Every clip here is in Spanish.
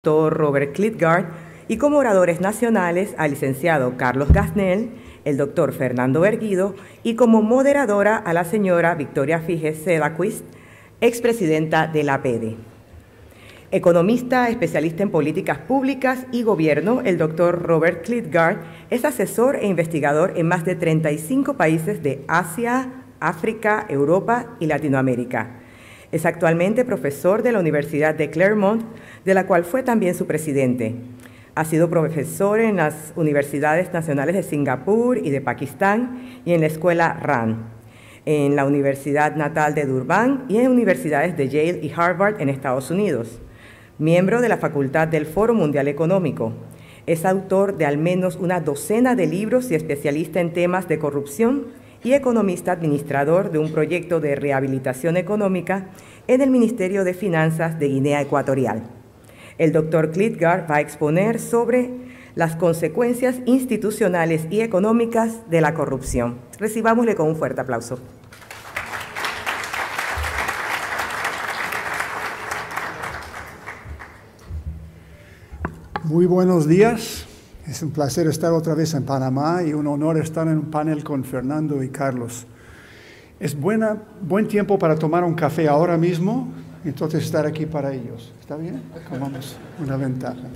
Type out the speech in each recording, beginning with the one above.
doctor Robert Klitgard, y como oradores nacionales al licenciado Carlos Gasnel, el doctor Fernando Erguido, y como moderadora a la señora Victoria Fige Cedaquist, expresidenta de la APEDE. Economista, especialista en políticas públicas y gobierno, el doctor Robert Klitgard es asesor e investigador en más de 35 países de Asia, África, Europa y Latinoamérica. Es actualmente profesor de la Universidad de Claremont, de la cual fue también su presidente. Ha sido profesor en las Universidades Nacionales de Singapur y de Pakistán y en la Escuela RAND, en la Universidad Natal de Durban y en universidades de Yale y Harvard en Estados Unidos. Miembro de la Facultad del Foro Mundial Económico. Es autor de al menos una docena de libros y especialista en temas de corrupción y economista administrador de un proyecto de rehabilitación económica en el Ministerio de Finanzas de Guinea Ecuatorial. El doctor Klitgard va a exponer sobre las consecuencias institucionales y económicas de la corrupción. Recibámosle con un fuerte aplauso. Muy buenos días. Es un placer estar otra vez en Panamá y un honor estar en un panel con Fernando y Carlos. Es buen tiempo para tomar un café ahora mismo, entonces estar aquí para ellos. ¿Está bien? Tomamos una ventaja.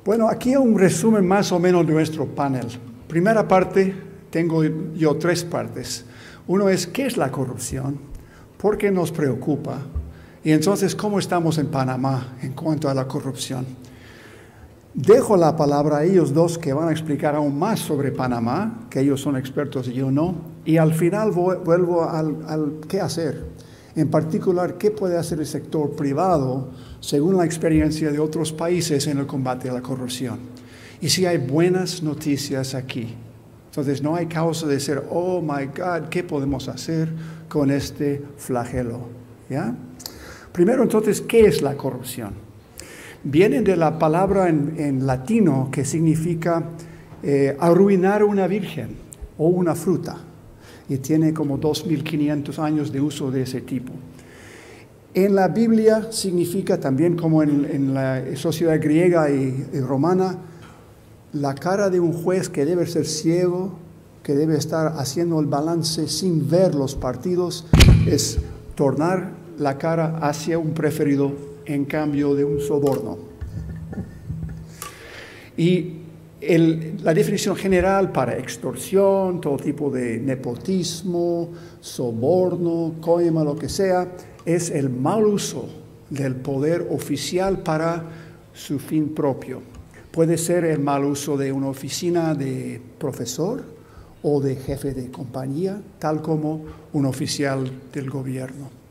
Bueno, aquí un resumen más o menos de nuestro panel. Primera parte, tengo yo 3 partes. Uno es, ¿qué es la corrupción? ¿Por qué nos preocupa? Y entonces, ¿cómo estamos en Panamá en cuanto a la corrupción? Dejo la palabra a ellos dos que van a explicar aún más sobre Panamá, que ellos son expertos y yo no. Y al final vuelvo al qué hacer. En particular, qué puede hacer el sector privado según la experiencia de otros países en el combate a la corrupción. Y si hay buenas noticias aquí. Entonces, no hay causa de decir, oh my God, ¿qué podemos hacer con este flagelo? ¿Ya? Primero, entonces, ¿qué es la corrupción? Viene de la palabra en latino que significa arruinar una virgen o una fruta. Y tiene como 2.500 años de uso de ese tipo. En la Biblia significa también, como en la sociedad griega y romana, la cara de un juez que debe ser ciego, que debe estar haciendo el balance sin ver los partidos, es tornar la cara hacia un preferido en cambio de un soborno. Y la definición general para extorsión, todo tipo de nepotismo, soborno, coima, lo que sea, es el mal uso del poder oficial para su fin propio. Puede ser el mal uso de una oficina de profesor o de jefe de compañía, tal como un oficial del gobierno.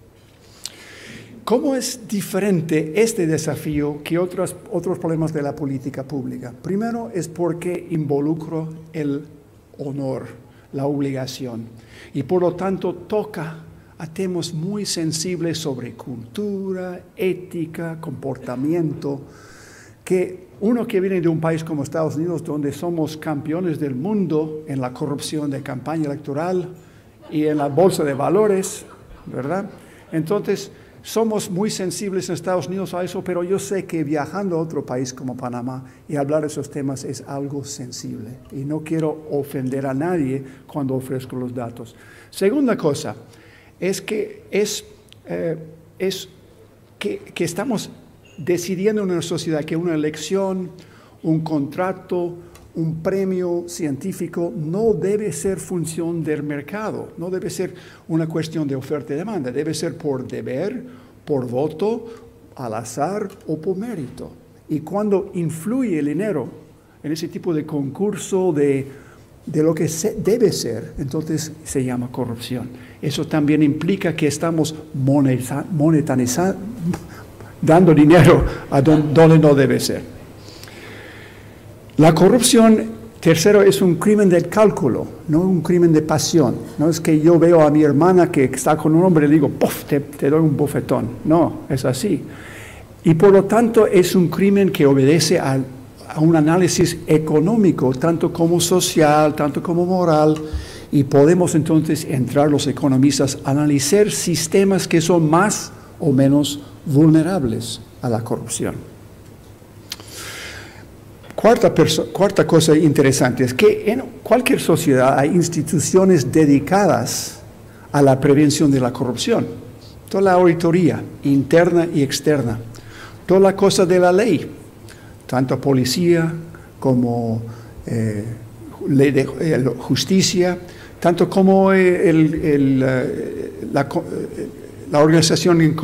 ¿Cómo es diferente este desafío que otros problemas de la política pública? Primero es porque involucra el honor, la obligación, y por lo tanto toca a temas muy sensibles sobre cultura, ética, comportamiento, que uno que viene de un país como Estados Unidos, donde somos campeones del mundo en la corrupción de campaña electoral y en la bolsa de valores, ¿verdad? Entonces, somos muy sensibles en Estados Unidos a eso, pero yo sé que viajando a otro país como Panamá y hablar de esos temas es algo sensible. Y no quiero ofender a nadie cuando ofrezco los datos. Segunda cosa, es que estamos decidiendo en una sociedad que una elección, un contrato, un premio científico no debe ser función del mercado, no debe ser una cuestión de oferta y demanda, debe ser por deber, por voto, al azar o por mérito. Y cuando influye el dinero en ese tipo de concurso de lo que debe ser, entonces se llama corrupción. Eso también implica que estamos monetizando, dando dinero a donde no debe ser. La corrupción, tercero, es un crimen del cálculo, no un crimen de pasión. No es que yo veo a mi hermana que está con un hombre y le digo, ¡puf!, te doy un bofetón. No, es así. Y por lo tanto es un crimen que obedece a un análisis económico, tanto como social, tanto como moral, y podemos entonces entrar los economistas a analizar sistemas que son más o menos vulnerables. a la corrupción. Cuarta cosa interesante es que en cualquier sociedad hay instituciones dedicadas a la prevención de la corrupción. Toda la auditoría interna y externa, toda la cosa de la ley, tanto policía como ley de justicia, tanto como la organización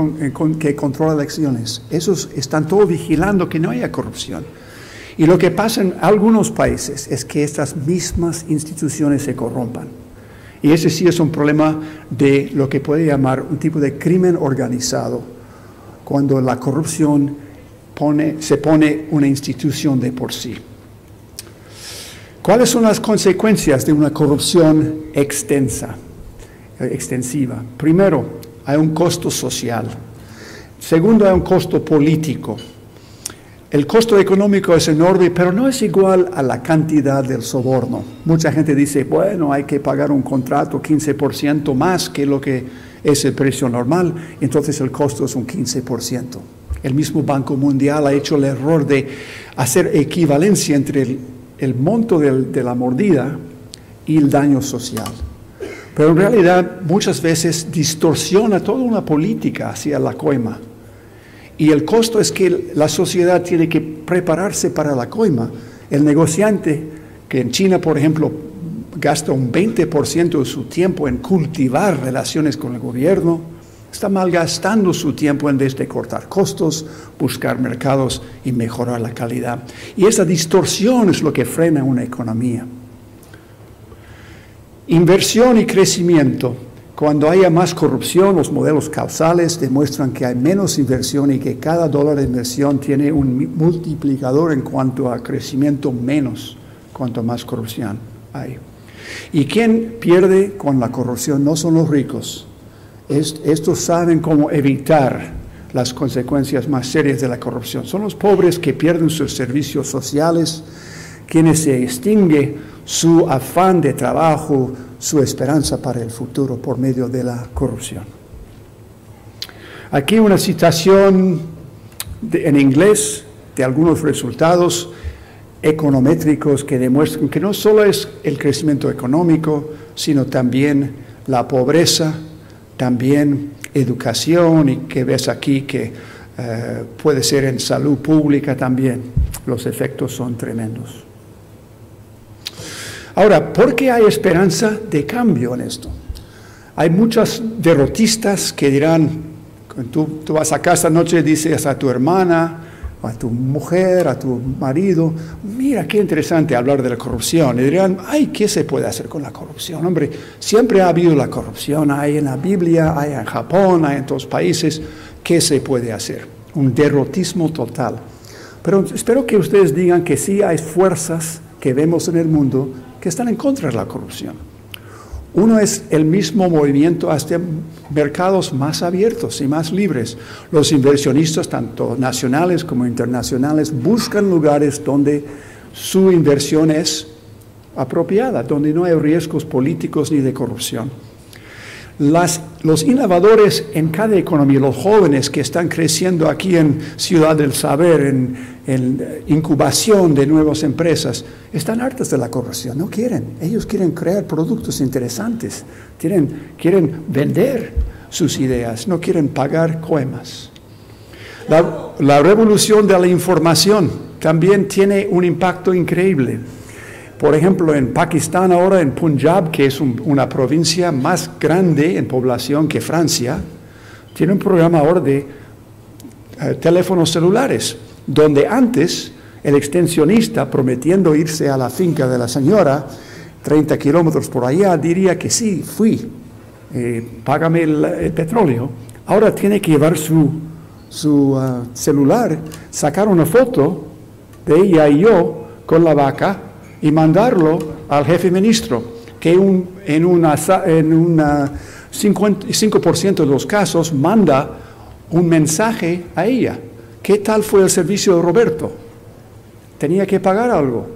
que controla elecciones. Esos están todos vigilando que no haya corrupción. Y lo que pasa en algunos países es que estas mismas instituciones se corrompan. Y ese sí es un problema de lo que puede llamar un tipo de crimen organizado, cuando la corrupción se pone una institución de por sí. ¿Cuáles son las consecuencias de una corrupción extensiva? Primero, hay un costo social. Segundo, hay un costo político. El costo económico es enorme, pero no es igual a la cantidad del soborno. Mucha gente dice, bueno, hay que pagar un contrato 15% más que lo que es el precio normal, entonces el costo es un 15%. El mismo Banco Mundial ha hecho el error de hacer equivalencia entre el monto de la mordida y el daño social. Pero en realidad muchas veces distorsiona toda una política hacia la coima. Y el costo es que la sociedad tiene que prepararse para la coima. El negociante, que en China, por ejemplo, gasta un 20% de su tiempo en cultivar relaciones con el gobierno, está malgastando su tiempo en vez de cortar costos, buscar mercados y mejorar la calidad. Y esa distorsión es lo que frena una economía. Inversión y crecimiento. Cuando haya más corrupción, los modelos causales demuestran que hay menos inversión y que cada dólar de inversión tiene un multiplicador en cuanto a crecimiento menos, cuanto más corrupción hay. Y quien pierde con la corrupción no son los ricos. Estos saben cómo evitar las consecuencias más serias de la corrupción. Son los pobres que pierden sus servicios sociales, quienes se extingue su afán de trabajo, su esperanza para el futuro por medio de la corrupción. Aquí una citación en inglés de algunos resultados econométricos que demuestran que no solo es el crecimiento económico, sino también la pobreza, también educación, y que ves aquí que puede ser en salud pública también. Los efectos son tremendos. Ahora, ¿por qué hay esperanza de cambio en esto? Hay muchos derrotistas que dirán, tú vas a casa anoche y dices a tu hermana, a tu mujer, a tu marido, mira qué interesante hablar de la corrupción. Y dirán, ay, ¿qué se puede hacer con la corrupción? Hombre, siempre ha habido la corrupción, hay en la Biblia, hay en Japón, hay en todos países. ¿Qué se puede hacer? Un derrotismo total. Pero espero que ustedes digan que sí hay fuerzas que vemos en el mundo que están en contra de la corrupción. Uno es el mismo movimiento hacia mercados más abiertos y más libres. Los inversionistas, tanto nacionales como internacionales, buscan lugares donde su inversión es apropiada, donde no hay riesgos políticos ni de corrupción. Los innovadores en cada economía, los jóvenes que están creciendo aquí en Ciudad del Saber, en incubación de nuevas empresas, están hartos de la corrupción, no quieren. Ellos quieren crear productos interesantes, quieren vender sus ideas, no quieren pagar coimas. La revolución de la información también tiene un impacto increíble. Por ejemplo, en Pakistán ahora, en Punjab, que es una provincia más grande en población que Francia, tiene un programa ahora de teléfonos celulares, donde antes el extensionista, prometiendo irse a la finca de la señora, 30 kilómetros por allá, diría que sí, fui, págame el petróleo. Ahora tiene que llevar su celular, sacar una foto de ella y yo con la vaca, y mandarlo al jefe ministro, que en un 5% de los casos manda un mensaje a ella. ¿Qué tal fue el servicio de Roberto? ¿Tenía que pagar algo?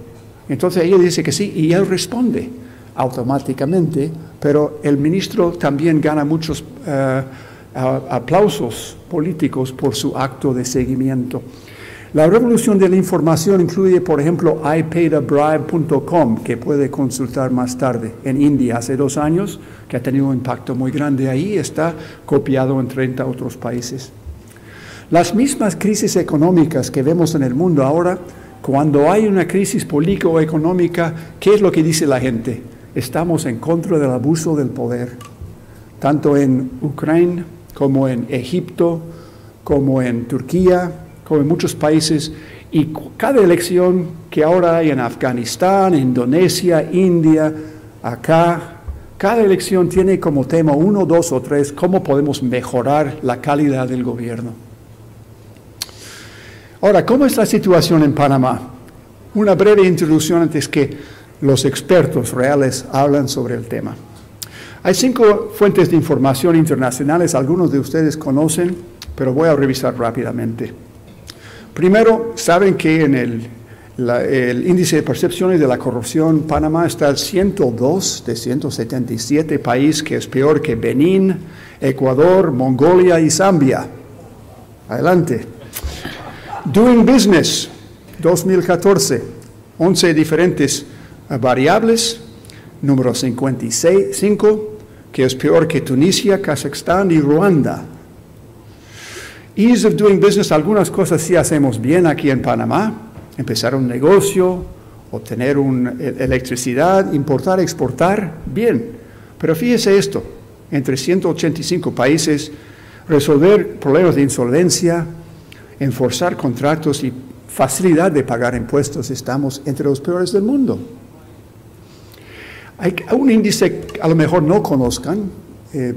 Entonces ella dice que sí, y él responde automáticamente, pero el ministro también gana muchos aplausos políticos por su acto de seguimiento. La revolución de la información incluye, por ejemplo, iPayAbribe.com, que puede consultar más tarde, en India hace 2 años, que ha tenido un impacto muy grande ahí, está copiado en 30 otros países. Las mismas crisis económicas que vemos en el mundo ahora, cuando hay una crisis político-económica, ¿qué es lo que dice la gente? Estamos en contra del abuso del poder, tanto en Ucrania como en Egipto, como en Turquía, como en muchos países, y cada elección que ahora hay en Afganistán, Indonesia, India, acá, cada elección tiene como tema 1, 2 o 3, cómo podemos mejorar la calidad del gobierno. Ahora, ¿cómo es la situación en Panamá? Una breve introducción antes que los expertos reales hablan sobre el tema. Hay 5 fuentes de información internacionales, algunos de ustedes conocen, pero voy a revisar rápidamente. Primero, saben que en el índice de percepciones de la corrupción, Panamá está al 102 de 177 países, que es peor que Benín, Ecuador, Mongolia y Zambia. Adelante. Doing Business, 2014, 11 diferentes variables, número 55, que es peor que Tunisia, Kazajstán y Ruanda. Ease of doing business, algunas cosas sí hacemos bien aquí en Panamá, empezar un negocio, obtener electricidad, importar, exportar, bien. Pero fíjese esto, entre 185 países, resolver problemas de insolvencia, enforzar contratos y facilidad de pagar impuestos, estamos entre los peores del mundo. Hay un índice que a lo mejor no conozcan,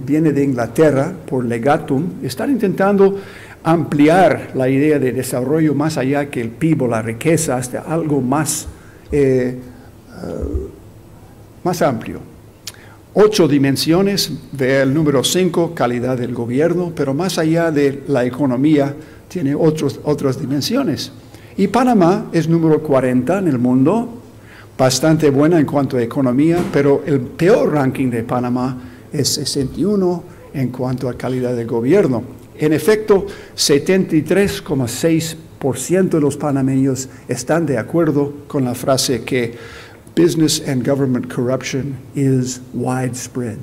viene de Inglaterra por Legatum, están intentando ampliar la idea de desarrollo más allá que el PIB o la riqueza, hasta algo más amplio. 8 dimensiones, ve el número 5, calidad del gobierno, pero más allá de la economía tiene otras dimensiones. Y Panamá es número 40 en el mundo, bastante buena en cuanto a economía, pero el peor ranking de Panamá es 61 en cuanto a calidad de gobierno. En efecto, 73,6% de los panameños están de acuerdo con la frase que business and government corruption is widespread.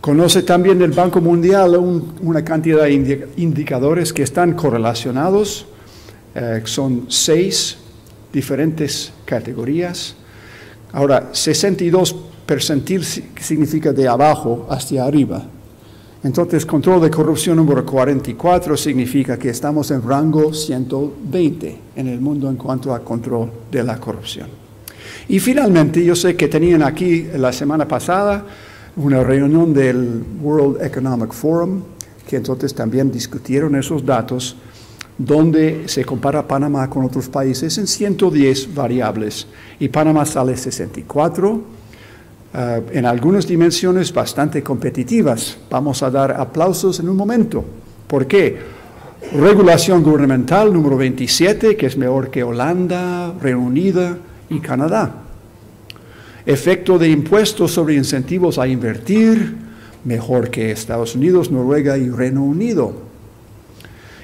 Conoce también el Banco Mundial una cantidad de indicadores que están correlacionados, son 6 diferentes categorías. Ahora, 62 percentil significa de abajo hacia arriba. Entonces, control de corrupción número 44 significa que estamos en rango 120 en el mundo en cuanto a control de la corrupción. Y finalmente, yo sé que tenían aquí la semana pasada una reunión del World Economic Forum, que entonces también discutieron esos datos, donde se compara Panamá con otros países en 110 variables, y Panamá sale 64, en algunas dimensiones bastante competitivas. Vamos a dar aplausos en un momento. ¿Por qué? Regulación gubernamental número 27, que es mejor que Holanda, Reino Unido y Canadá. Efecto de impuestos sobre incentivos a invertir, mejor que Estados Unidos, Noruega y Reino Unido.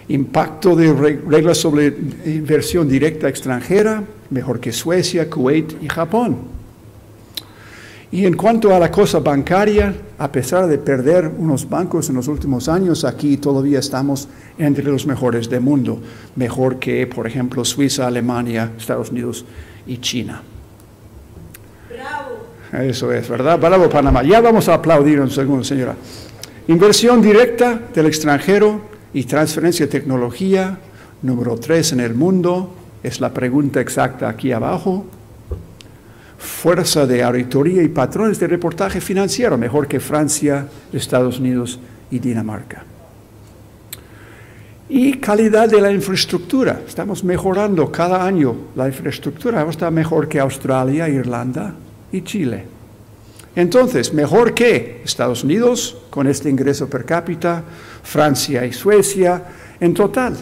Impacto de reglas sobre inversión directa extranjera, mejor que Suecia, Kuwait y Japón. Y en cuanto a la cosa bancaria, a pesar de perder unos bancos en los últimos años, aquí todavía estamos entre los mejores del mundo, mejor que, por ejemplo, Suiza, Alemania, Estados Unidos y China. Bravo. Eso es, ¿verdad? Bravo, Panamá. Ya vamos a aplaudir un segundo, señora. Inversión directa del extranjero y transferencia de tecnología, número 3 en el mundo, es la pregunta exacta aquí abajo. Fuerza de auditoría y patrones de reportaje financiero, mejor que Francia, Estados Unidos y Dinamarca. Y calidad de la infraestructura. Estamos mejorando cada año la infraestructura. Está mejor que Australia, Irlanda y Chile. Entonces, mejor que Estados Unidos, con este ingreso per cápita, Francia y Suecia, en total,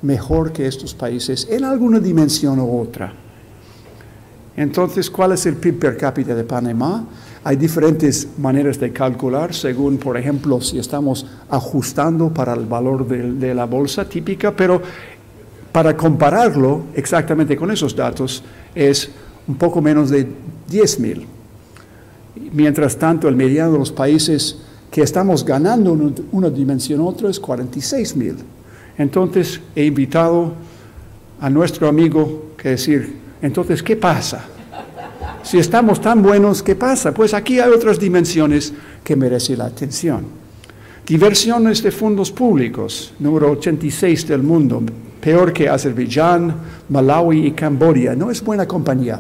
mejor que estos países en alguna dimensión u otra. Entonces, ¿cuál es el PIB per cápita de Panamá? Hay diferentes maneras de calcular según, por ejemplo, si estamos ajustando para el valor de la bolsa típica, pero para compararlo exactamente con esos datos es un poco menos de 10,000. Mientras tanto, el mediano de los países que estamos ganando una dimensión u otra es 46,000. Entonces, he invitado a nuestro amigo que decir, entonces, ¿qué pasa? Si estamos tan buenos, ¿qué pasa? Pues aquí hay otras dimensiones que merecen la atención. Diversiones de fondos públicos, número 86 del mundo, peor que Azerbaiyán, Malawi y Camboya. No es buena compañía.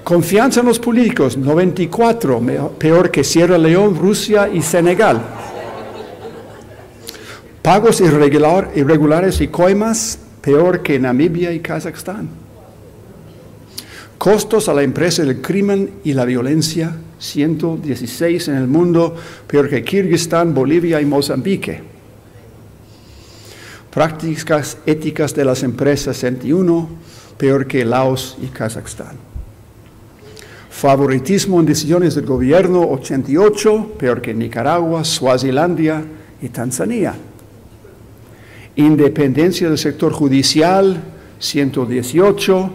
Confianza en los políticos, 94, peor que Sierra Leona, Rusia y Senegal. Pagos irregulares y coimas, peor que Namibia y Kazajstán. Costos a la empresa del crimen y la violencia, 116 en el mundo, peor que Kirguistán, Bolivia y Mozambique. Prácticas éticas de las empresas, 61, peor que Laos y Kazajstán. Favoritismo en decisiones del gobierno, 88, peor que Nicaragua, Suazilandia y Tanzania. Independencia del sector judicial, 118,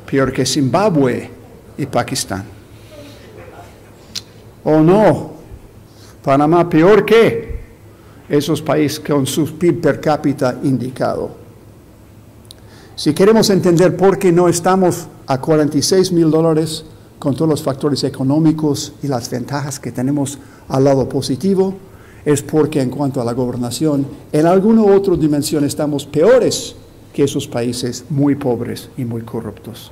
peor que Zimbabue y Pakistán. ¿O no? Panamá peor que esos países con su PIB per cápita indicado. Si queremos entender por qué no estamos a $46,000 con todos los factores económicos y las ventajas que tenemos al lado positivo, es porque en cuanto a la gobernación, en alguna otra dimensión estamos peores que esos países muy pobres y muy corruptos.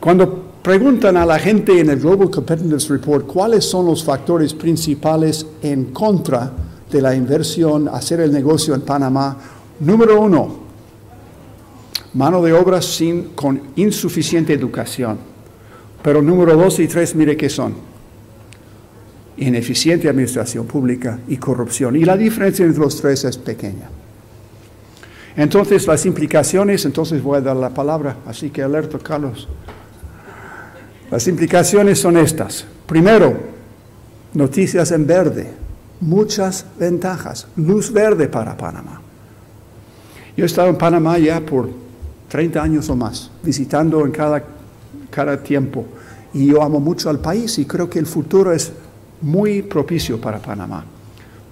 Cuando preguntan a la gente en el Global Competitiveness Report cuáles son los factores principales en contra de la inversión, hacer el negocio en Panamá, número 1, mano de obra con insuficiente educación. Pero número 2 y 3, mire qué son. Ineficiente administración pública y corrupción. Y la diferencia entre los tres es pequeña. Entonces, las implicaciones, entonces voy a dar la palabra, así que alerto, Carlos. Las implicaciones son estas. Primero, noticias en verde, muchas ventajas, luz verde para Panamá. Yo he estado en Panamá ya por 30 años o más, visitando en cada tiempo, y yo amo mucho al país y creo que el futuro es muy propicio para Panamá.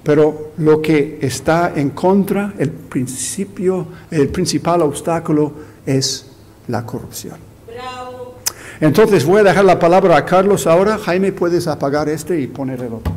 Pero lo que está en contra, el principal obstáculo es la corrupción. Bravo. Entonces voy a dejar la palabra a Carlos ahora. Jaime, puedes apagar y poner el otro.